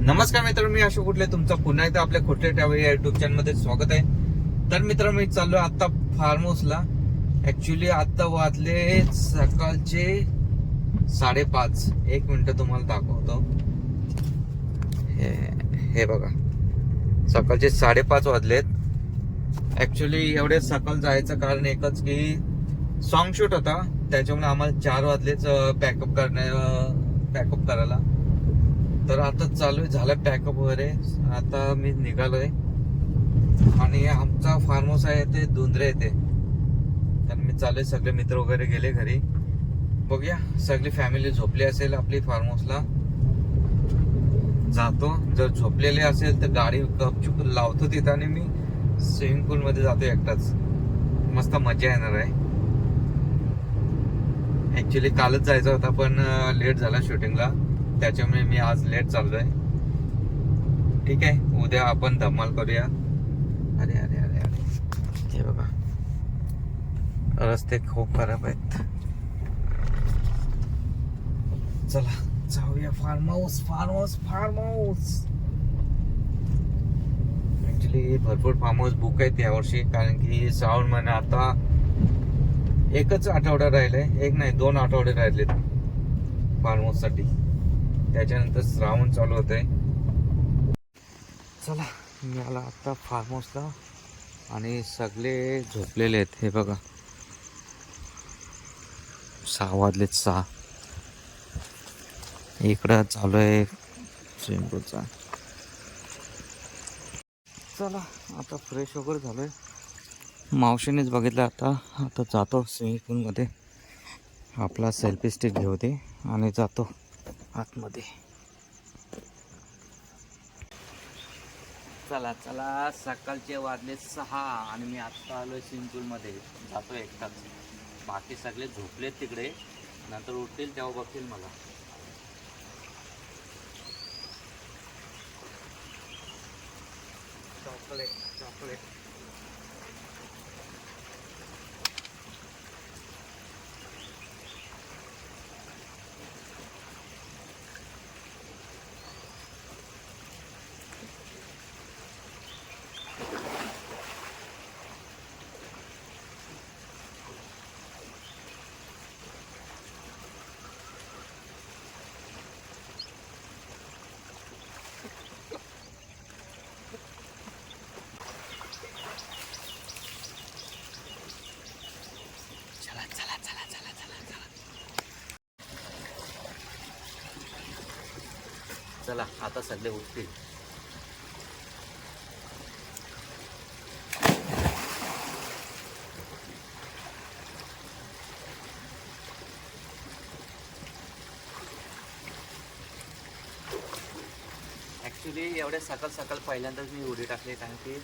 नमस्कार मित्र, मी अशोक कुठले तुमचं पुन्हा एकदा आपल्या खोटे ट्रॅव्हल या युट्यूब चॅनल मध्ये स्वागत आहे. तर मित्र, मी चाललोय आता फार्म हाऊसला. ऍक्च्युली आता वाजले सकाळचे 5:30. 1 मिनिट तुम्हाला दाखवतो. हे बघा, सकाळचे 5:30 वाजलेत. ऍक्च्युली एवढे सकाळ जायचं कारण एकच की सॉन्ग शूट होता, त्याच्यामुळे आम्हाला 4 वाजलेच पॅकअप करायला. तर आता चालू झालं पॅकअप वगैरे. आता मी निघालोय आणि आमचा फार्म हाऊस आहे ते धुंद्रे येते. तर मी चालूय, सगळे मित्र वगैरे गेले घरी. बघूया, सगळी फॅमिली झोपली असेल आपली फार्म हाऊसला. जातो, जर झोपलेले असेल तर गाडी गपचूप लावतो तिथं आणि मी स्विमिंग पूल मध्ये जातो एकटाच. मस्त मजा येणार आहे. ऍक्च्युली कालच जायचा होता पण लेट झाला शूटिंगला, त्याच्यामुळे मी आज लेट चाललोय. ठीक आहे, उद्या आपण धमाल करूया. अरे अरे अरे अरे, हे बघा, रस्ते खूप खराब आहेत. चला जाऊया फार्म हाऊस. ऍक्च्युली भरपूर फार्म हाऊस बुक आहेत यावर्षी, कारण की श्रावण महिना आता एकच आठवडा राहिलाय. एक नाही, 2 आठवडे राहिलेत फार्म हाऊस साठी. त्याच्यानंतर श्रावण चालू होत आहे. चला, मी आला आता फार्म हाऊसला आणि सगळे झोपलेले आहेत. हे बघा, 6 वाजलेत. 6 इकडं चालू आहे स्विमिंग पूलचा. चला, आता फ्रेश वगैरे झालोय. मावशीनेच बघितलं. आता जातो स्विमिंग पूलमध्ये. आपला सेल्फी स्टिक घेऊ दे आणि जातो आतमध्ये. चला चला, सकाळचे वाजले 6 आणि मी आत्ता आलोय स्विमिंग पूलमध्ये. जातो एकटाच. बाकी सगळे झोपलेत तिकडे, नंतर उठतील तेव्हा बघतील मला. चॉकलेट. चला, आता सगळे उठतील. ॲक्च्युली एवढ्या सकाळ पहिल्यांदाच मी उडी टाकली, कारण की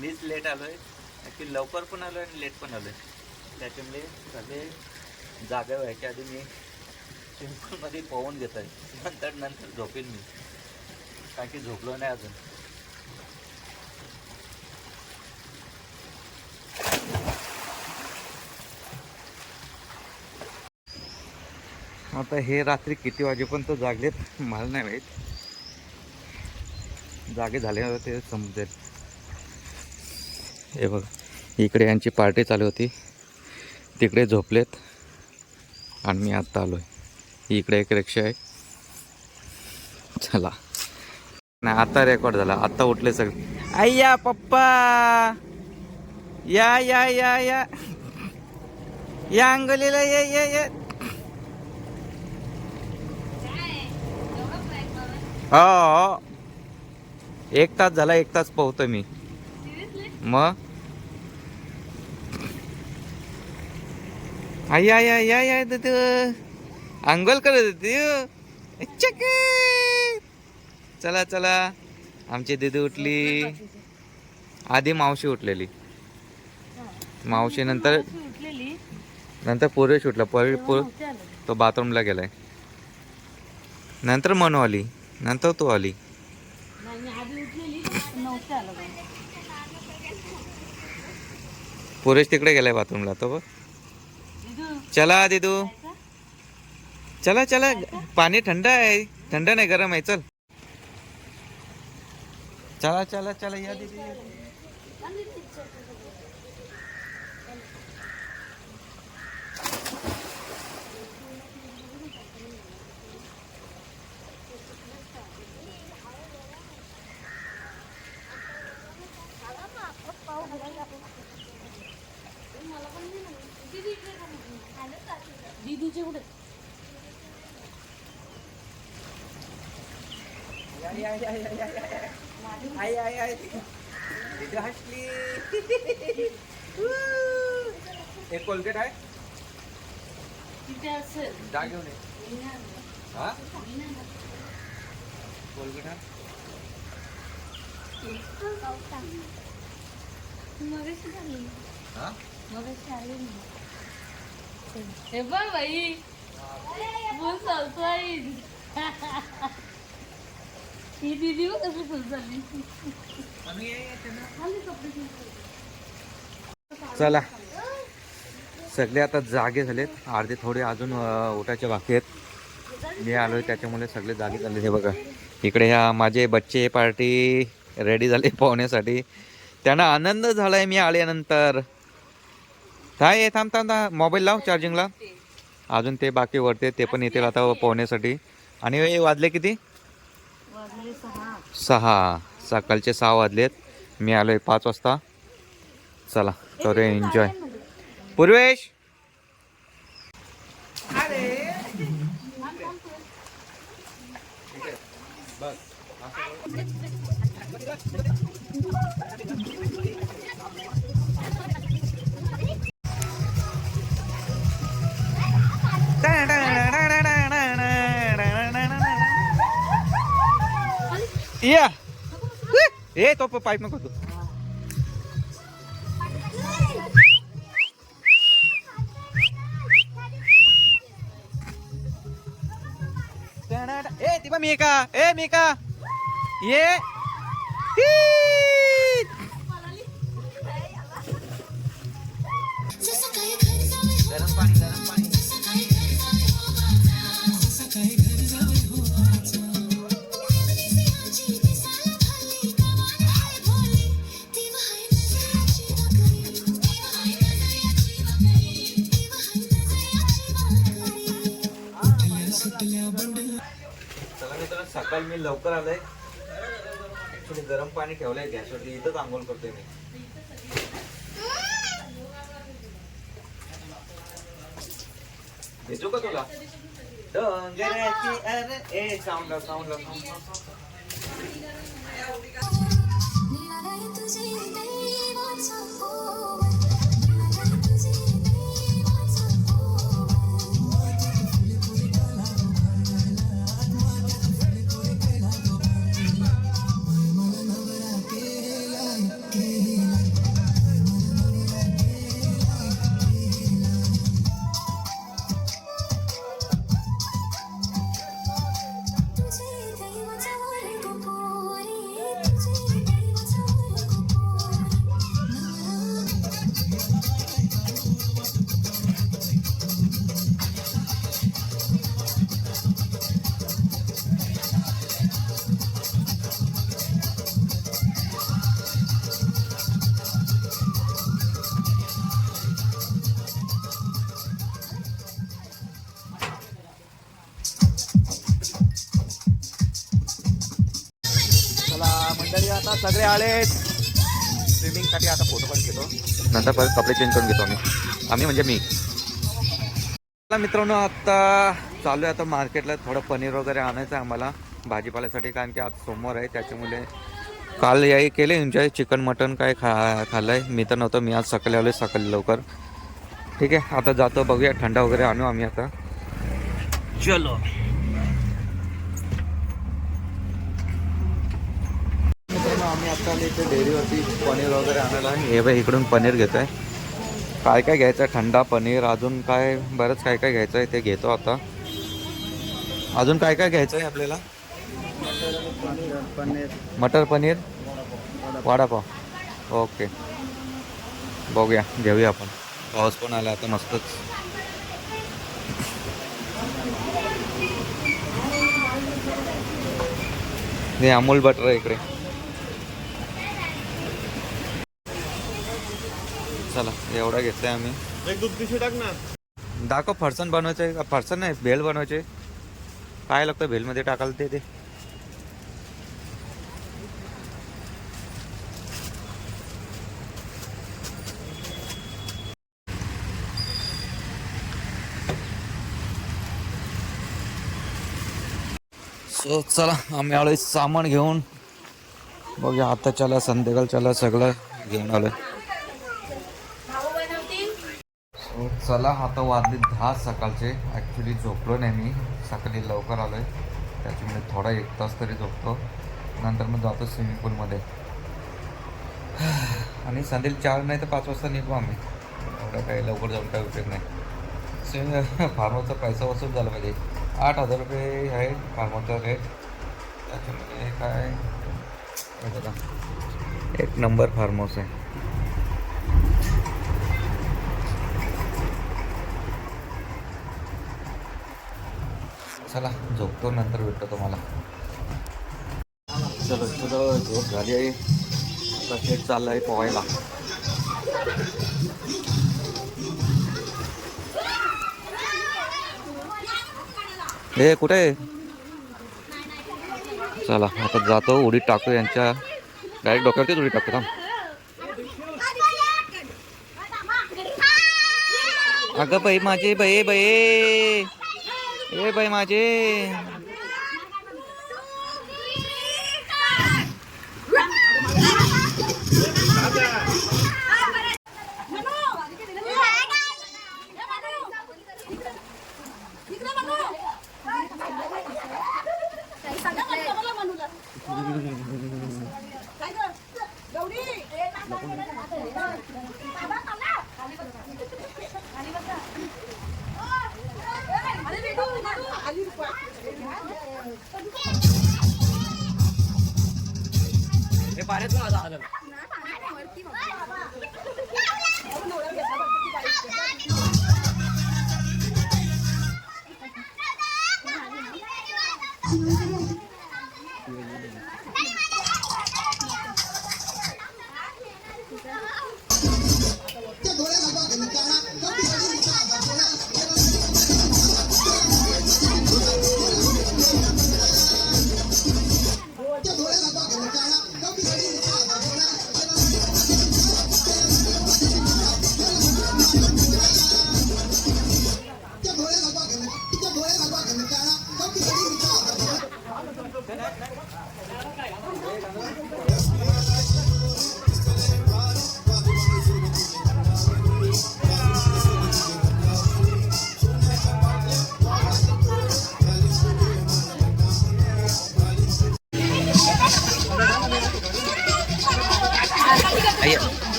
मीच लेट आलो आहे. ॲक्च्युली लवकर पण आलो आहे आणि लेट पण आलो आहे. त्याच्यामुळे सगळे जागा व्हायच्या आधी मी स्विमिंग पूलमध्ये पोहून घेत आहे. नंतर झोपेन मी, कारण की झोपलो नाही अजून. आता हे रात्री किती वाजेपर्यंत जागलेत मला नाही माहीत. जागे झाल्यावर ते समजेल. हे बघ, इकडे यांची पार्टी चालू होती, तिकडे झोपलेत आणि मी आत्ता आलो आहे. इकडे एक रिक्षा आहे. चला, नाही आता रेकॉर्ड झाला. आत्ता उठले सगळे. अय्या पप्पा, या या या या या अंगोलीला ये. हो, 1 तास झाला. 1 तास पोहतोय मी. मग या या या या अंघोल करत होती. चला, आमची दीदी उठली. आधी मावशी उठलेली. मावशी नंतर पुरेश उठला. तो बाथरूमला गेलाय. नंतर मनू आली, नंतर तू आली. पुरेश तिकडे गेलाय बाथरूमला. तो बघ. चला दिदू, चला. पाणी थंड आहे. थंड नाही, गरम आहे. चल. चला चला चला या दीदी. दीदीचे कुठे एक कोलगेट आहे तिथे असेल जा घेऊन ये. हा कोलगेट आहे मगाशी झाली हा मगाशी आली हे बघ बाई बोल चालतोय ही दीदी बघ कसं खुश झाली चला सगळे आता जागे झालेत. अर्धे थोडे अजून उठायचे बाकी आहेत. मी आलोय त्याच्यामुळे सगळे जागे झाले. हे बघा इकडे ह्या माझे बच्चे पार्टी रेडी झाले पोहण्यासाठी. त्यांना आनंद झालाय मी आल्यानंतर. काय थांब थांब थांब मोबाईल लाव चार्जिंगला. अजून ते बाकी वरते ते पण येतील आता पोहण्यासाठी. आणि हे वाजले किती 6 सकाळचे 6 वाजलेत. मी आलोय 5 वाजता. चला करूया एन्जॉय. पूर्वेश या ए तो पाईप नको तू. ए ती मिका ए मिका ये गरम पाणी गरम पाणी. चला मित्रांनो सकाळी मी लवकर आलोय. ऍक्च्युली गरम पाणी ठेवलंय गॅसवरती. इथंच आंघोळ करतोय मी. भेटू का तुला डोंगराची अरे ए साऊंड लाव साऊंड लाव साऊंड लाव. मंडळी आता सगळे आलेत स्विमिंगसाठी. आता फोटो पण घेतो नंतर परत कपडे चेंज करून घेतो आम्ही म्हणजे मी. मित्रांनो आता चालू आहे आता मार्केटला. थोडं पनीर वगैरे आणायचं आहे आम्हाला भाजीपाल्यासाठी. कारण की आज सोमवार आहे त्याच्यामुळे. काल याही केले एन्जॉय. चिकन मटन काय खाल्लंय. मी तर नव्हतं. मी आज सकाळी आलोय सकाळी लवकर. ठीक आहे आता जातो बघूया. थंडा वगैरे आणू आम्ही आता. चलो आम्ही आता इथे डेअरीवरती पनीर वगैरे आणायला आहे. हे बाई इकडून पनीर घेतो आहे. काय काय घ्यायचं आहे थंडा पनीर अजून काय बरंच काय काय घ्यायचं आहे ते घेतो आता. अजून काय काय घ्यायचं आहे आपल्याला. मटर पनीर वडापाव. ओके बघूया घेऊया आपण. पाऊस पण आला आता मस्तच. हे अमूल बटर आहे इकडे. चला एवढा घेतलाय आम्ही. एक दूध पिशवी टाक ना. दाखव फरसन बनवायचं आहे. फरसन नाही, भेल बनवायचे. काय लागतं भेलमध्ये टाकायला ते सो चला आम्ही आलोय सामान घेऊन. बघूया आता चला संध्याकाळ चला सगळं घेऊन आलोय. सो चला आता वाजले 10 सकाळचे. ॲक्च्युली झोपलो नाही मी, सकाळी लवकर आलोय त्याच्यामुळे थोडा 1 तास तरी झोपतो. नंतर मग जातो स्विमिंग पूलमध्ये आणि संध्याकाळी 4 नाही तर 5 वाजता निघू आम्ही. एवढं काही लवकर जाऊन काय उपयोग नाही. फार्मरचा पैसा वसूल झाला पाहिजे. 8,000 रुपये आहे फार्मरचा रेट. त्याच्यामध्ये काय बघा एक नंबर फार्म हाऊस आहे. चला झोपतो, नंतर भेटतो तुम्हाला. चलो चलो झोप झाली आहे. आता शेट चाललं आहे पोहायला. हे कुठे आहे? चला आता जातो, उडी टाकतो यांच्या डायरेक्ट डोक्यावरतीच उडी टाकतो. अगं बाई माझे बाई बाई ए बाई माझे.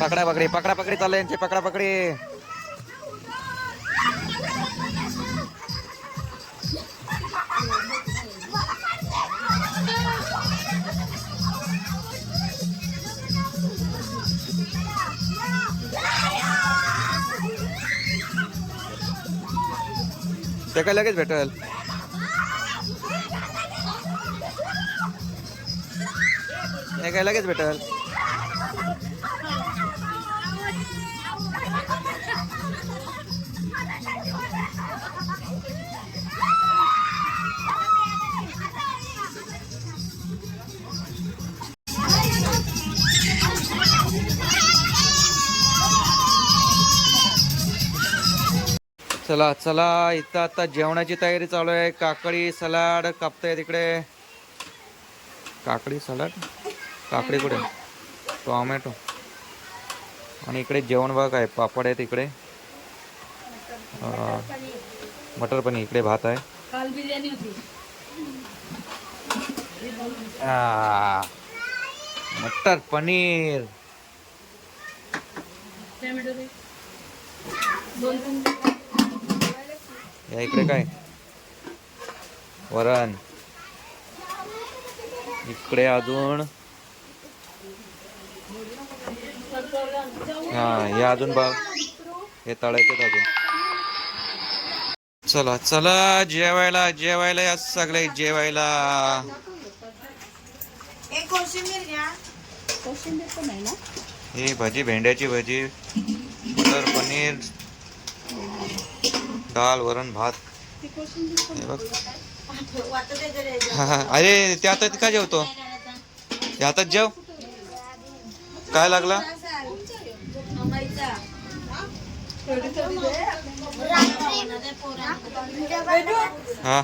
पकडा पकडी पकडा पकडी चालू यांची. पकडा पकडी. ते काय लगेच भेटल. ते काय लगेच भेटल. चला चला इथं आता जेवणाची तयारी चालू आहे. काकडी सलाड कापताय तिकडे. काकडी सलाड, काकडी कुठे, टोमॅटो आणि इकडे जेवण बघ आहे. पापड आहे तिकडे, मटर पनीर. इकडे भात आहे. काल बिर्याणी होती. मटर पनीर. टोमॅटो दे. 2-3 या इकडे काय वरण. इकडे अजून हा हे अजून बघ हे तळायचे अजून. चला चला जेवायला जेवायला या सगळे जेवायला. एक कोशिंबीर घ्या. कोशिंबीर पण आहे ना. ही भाजी भेंड्याची भाजी, बटर पनीर, डाळ वरण भात. ती कोशिंबीर पण हे बघ. वाटत आहे जरा याच्यात. हा, हा. अरे त्या हातात का जेवतो? त्या हातात जेव. काय लागला? आंबाईचा. हा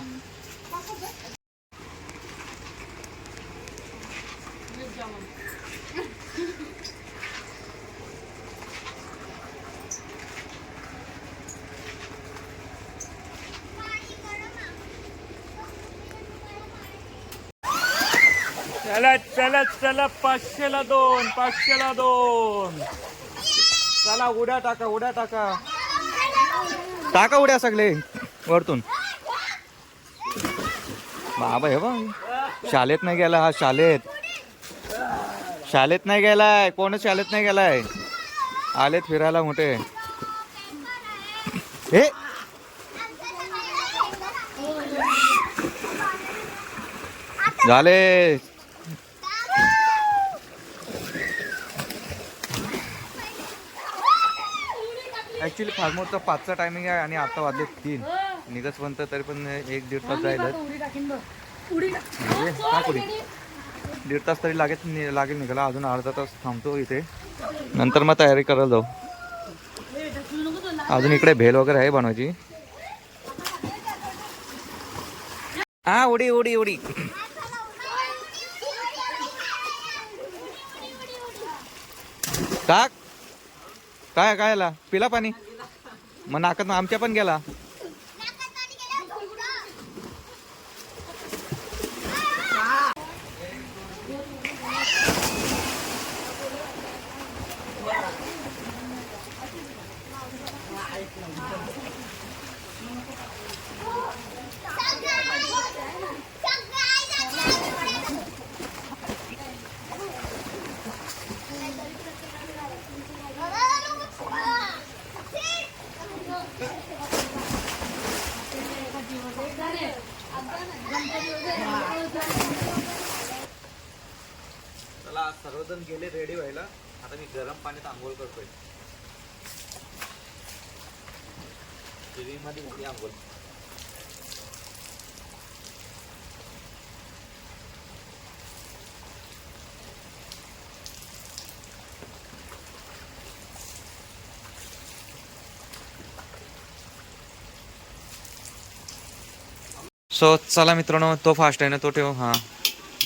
चला चला चला 500ला 2 500ला 2. चला उड्या टाका उड्या टाका टाका उड्या सगळे वरतून. बाबा हे बघ शाळेत नाही गेला हा. शाळेत नाही गेलाय. कोणच शाळेत नाही गेलाय. आलेत फिरायला मोठे. हे झाले. ऍक्च्युली फार्मरचा 5चा टायमिंग आहे आणि आता वाजले 3. निघत म्हणतं तरी पण 1-1.5 तास जाईल. उडी टाकीन बघ. उडी टाक उडी. 1.5 तास तरी लागेल निघाला. अजून अर्धा तास थांबतो इथे. नंतर मग तयारी करायला जाऊ. अजून इकडे भेल वगैरे आहे बनवायची. हा उडी उडी उडी. टाक. काय काय आला पिला पाणी मग नाकात आमच्या पण गेला. चला सर्वजण गेले रेडी व्हायला. आता मी गरम पाण्यात आंघोळ करतोय. मध्ये मोठी आंघोळ. सो चला मित्रांनो तो फास्ट आहे ना तो ठेव. हा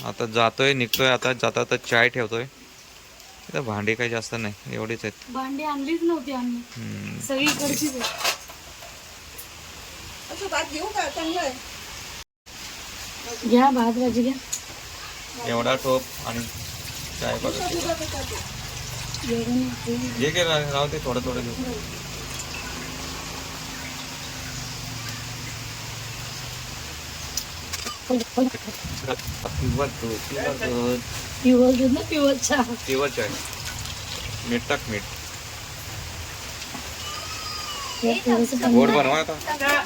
आता जातोय निघतोय. आता जाता तर चाय ठेवतोय. इथं भांडी काही जास्त नाही एवढीच आहेत. भांडी आणलीच नव्हती आम्ही. सगळीकडचीच आहे. असं भात घेऊ का? चांगलं आहे. घ्या भात भाजी घ्या. एवढा टोप आणि चाय बघा. जे काय राहू ते थोडं थोडं घेऊ. पिवळ दूध ना पिवळ चहा. पिवळ चाय. मीठ टाक मीठ. गोड बनवा आता.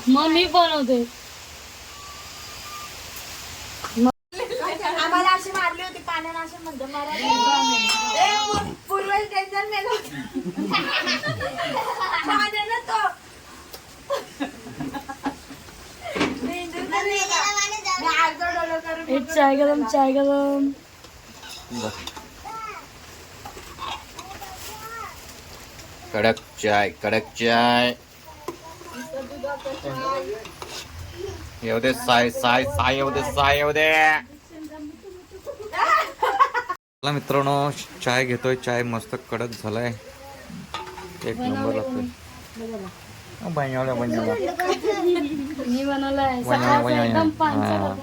मग मी बनवते. आम्हाला अशी मारली होती पाण्यानं असं म्हणतो मारायला. पूर्वज टेन्शन मेलो पाण्यानं तो. चाय गरम चाय गरम. कडक चाय कडक चाय. येऊ दे साय साय साय येऊ दे साय येऊ दे. चला मित्रांनो चाय घेतोय. चाय मस्त कडक झालाय. एक नंबर लागतोय. बनवला बनवला मी बनवलाय. सकाळचा एकदम पांचा.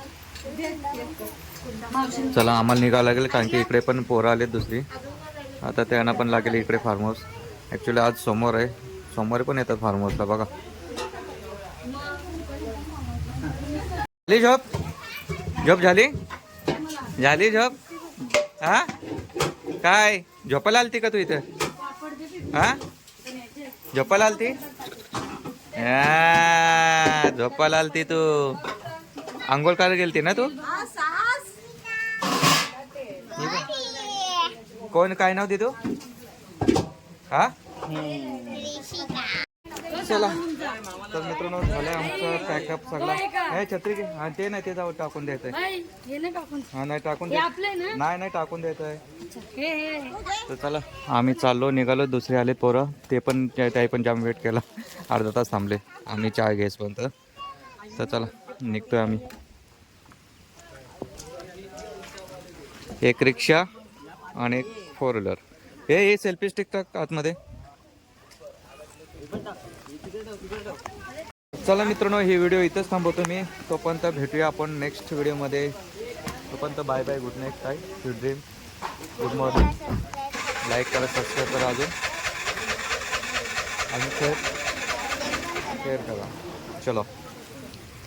चला आम्हाला निघावं लागेल कारण की इकडे पण पोरं आलेत दुसरी. आता त्यांना पण लागेल इकडे फार्म हाऊस. ॲक्च्युली आज सोमवार आहे. सोमवारी पण येतात फार्म हाऊसला बघा. झोप झोप झाली झाली झोप हा काय झोपायला आलती का तू इथं हा झोपायला आलती झोपायला आलती तू आंघोळ करायला गेलती ना तू कोण काय नाव दे तू हा चला तर मित्रांनो झालंय आमचं पॅकअप सगळं हे छत्री घे हा ते नाही ते जाऊ टाकून द्यायचंय हे नाही टाकून हा नाही टाकून हे द्या आपलंय ना नाही टाकून द्यायचंय हे तर चला आम्ही चाललो निघालो दुसरे आले पोरं ते पण त्याही पण जाम वेट केला अर्धा तास थांबले आम्ही चहा घेसपर्यंत तर चला निघतोय आम्ही एक रिक्षा आणि एक 4 व्हीलर हे सेल्फी स्टिक टाक आतमध्ये चला मित्रांनो ही व्हिडिओ इथंच थांबवतो मी तोपर्यंत भेटूया आपण नेक्स्ट व्हिडिओमध्ये तोपर्यंत बाय बाय गुड नाईट काय good dream good morning like करा सबस्क्राईब करा अजून आणि शेअर करा चलो